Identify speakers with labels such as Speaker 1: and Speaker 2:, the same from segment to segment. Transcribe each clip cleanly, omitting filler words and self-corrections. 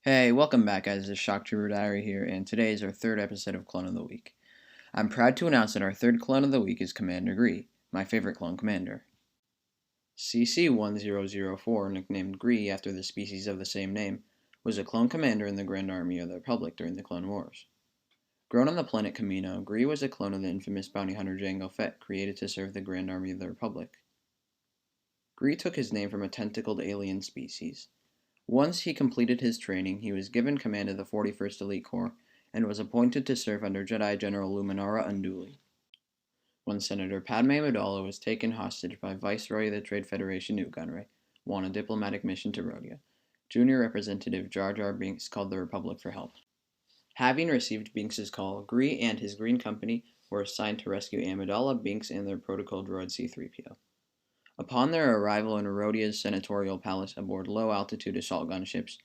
Speaker 1: Hey, welcome back guys, it's Shock Trooper Diary here, and today is our third episode of Clone of the Week. I'm proud to announce that our third Clone of the Week is Commander Gree, my favorite clone commander. CC-1004, nicknamed Gree after the species of the same name, was a clone commander in the Grand Army of the Republic during the Clone Wars. Grown on the planet Kamino, Gree was a clone of the infamous bounty hunter Jango Fett, created to serve the Grand Army of the Republic. Gree took his name from a tentacled alien species. Once he completed his training, he was given command of the 41st Elite Corps and was appointed to serve under Jedi General Luminara Unduli. When Senator Padme Amidala was taken hostage by Viceroy of the Trade Federation Newt Gunray, on a diplomatic mission to Rhodia, Junior Representative Jar Jar Binks called the Republic for help. Having received Binks's call, Gree and his Green Company were assigned to rescue Amidala, Binks, and their protocol droid C-3PO. Upon their arrival in Rhodia's senatorial palace aboard low-altitude assault gunships,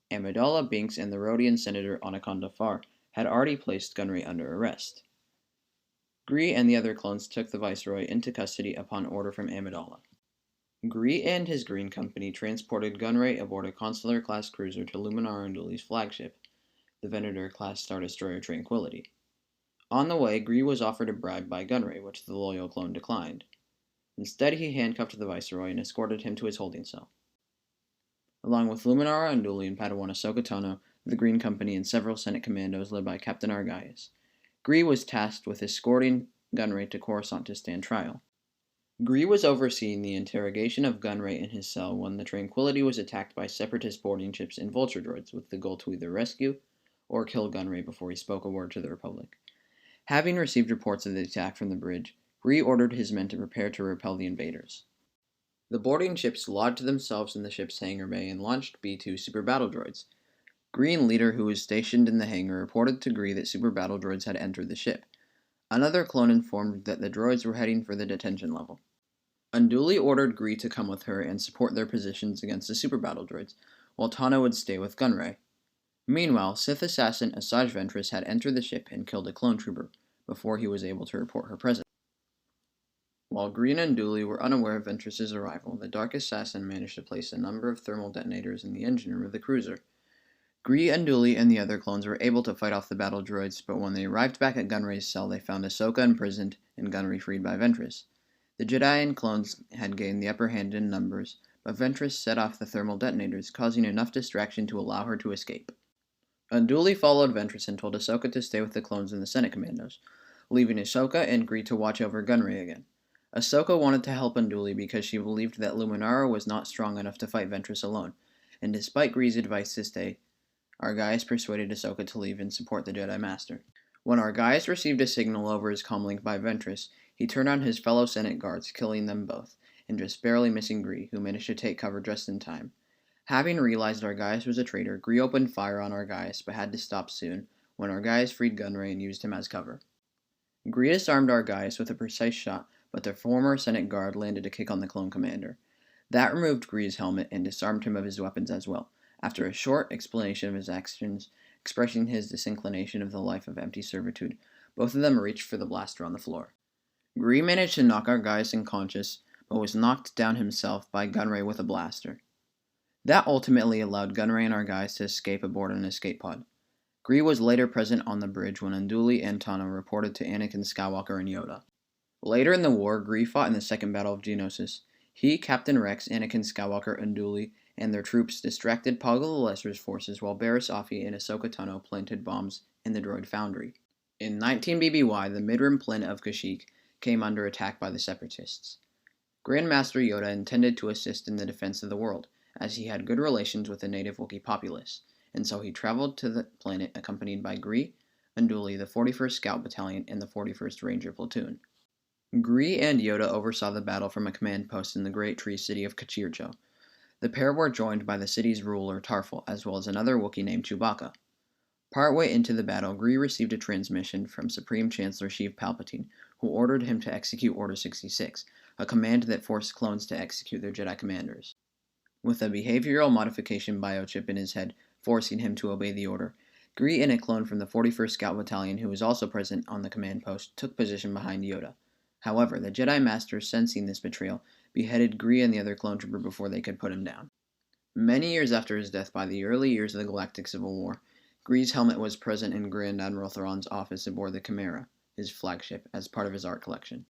Speaker 1: Amidala, Binks, and the Rhodian senator Anaconda Farr had already placed Gunray under arrest. Gree and the other clones took the Viceroy into custody upon order from Amidala. Gree and his Green Company transported Gunray aboard a Consular-class cruiser to Luminara Unduli's flagship, the Venator-class Star Destroyer Tranquility. On the way, Gree was offered a bribe by Gunray, which the loyal clone declined. Instead, he handcuffed the Viceroy and escorted him to his holding cell. Along with Luminara Unduli and Padawan Ahsoka Tano, the Green Company, and several Senate commandos led by Captain Argaius, Gree was tasked with escorting Gunray to Coruscant to stand trial. Gree was overseeing the interrogation of Gunray in his cell when the Tranquility was attacked by separatist boarding ships and vulture droids with the goal to either rescue or kill Gunray before he spoke a word to the Republic. Having received reports of the attack from the bridge, Gree ordered his men to prepare to repel the invaders. The boarding ships lodged themselves in the ship's hangar bay and launched B-2 super battle droids. Green leader, who was stationed in the hangar, reported to Gree that super battle droids had entered the ship. Another clone informed that the droids were heading for the detention level. Unduli ordered Gree to come with her and support their positions against the super battle droids, while Tano would stay with Gunray. Meanwhile, Sith assassin Asajj Ventress had entered the ship and killed a clone trooper before he was able to report her presence. While Gree and Unduli were unaware of Ventress's arrival, the Dark Assassin managed to place a number of thermal detonators in the engine room of the cruiser. Gree, Unduli, and the other clones were able to fight off the battle droids, but when they arrived back at Gunray's cell, they found Ahsoka imprisoned and Gunray freed by Ventress. The Jedi and clones had gained the upper hand in numbers, but Ventress set off the thermal detonators, causing enough distraction to allow her to escape. Unduli followed Ventress and told Ahsoka to stay with the clones and the Senate commandos, leaving Ahsoka and Gree to watch over Gunray again. Ahsoka wanted to help Unduli because she believed that Luminara was not strong enough to fight Ventress alone, and despite Gree's advice to stay, Argaius persuaded Ahsoka to leave and support the Jedi Master. When Argaius received a signal over his comlink by Ventress, he turned on his fellow Senate guards, killing them both, and just barely missing Gree, who managed to take cover just in time. Having realized Argaius was a traitor, Gree opened fire on Argaius, but had to stop soon, when Argaius freed Gunray and used him as cover. Gree disarmed Argaius with a precise shot, but the former Senate guard landed a kick on the clone commander. That removed Gree's helmet and disarmed him of his weapons as well. After a short explanation of his actions, expressing his disinclination of the life of empty servitude, both of them reached for the blaster on the floor. Gree managed to knock Argaius unconscious, but was knocked down himself by Gunray with a blaster. That ultimately allowed Gunray and Argaius to escape aboard an escape pod. Gree was later present on the bridge when Unduli and Tano reported to Anakin Skywalker and Yoda. Later in the war, Gree fought in the Second Battle of Geonosis. He, Captain Rex, Anakin Skywalker, Unduli, and their troops distracted Poggle the Lesser's forces while Barriss Offee and Ahsoka Tano planted bombs in the droid foundry. In 19 BBY, the Midrim Planet of Kashyyyk came under attack by the Separatists. Grandmaster Yoda intended to assist in the defense of the world, as he had good relations with the native Wookiee populace, and so he traveled to the planet accompanied by Gree, Unduli, the 41st Scout Battalion, and the 41st Ranger Platoon. Gree and Yoda oversaw the battle from a command post in the great tree city of Kachircho. The pair were joined by the city's ruler, Tarful, as well as another Wookiee named Chewbacca. Partway into the battle, Gree received a transmission from Supreme Chancellor Sheev Palpatine, who ordered him to execute Order 66, a command that forced clones to execute their Jedi commanders. With a behavioral modification biochip in his head, forcing him to obey the order, Gree and a clone from the 41st Scout Battalion, who was also present on the command post, took position behind Yoda. However, the Jedi Master, sensing this betrayal, beheaded Gree and the other clone trooper before they could put him down. Many years after his death, by the early years of the Galactic Civil War, Gree's helmet was present in Grand Admiral Thrawn's office aboard the Chimera, his flagship, as part of his art collection.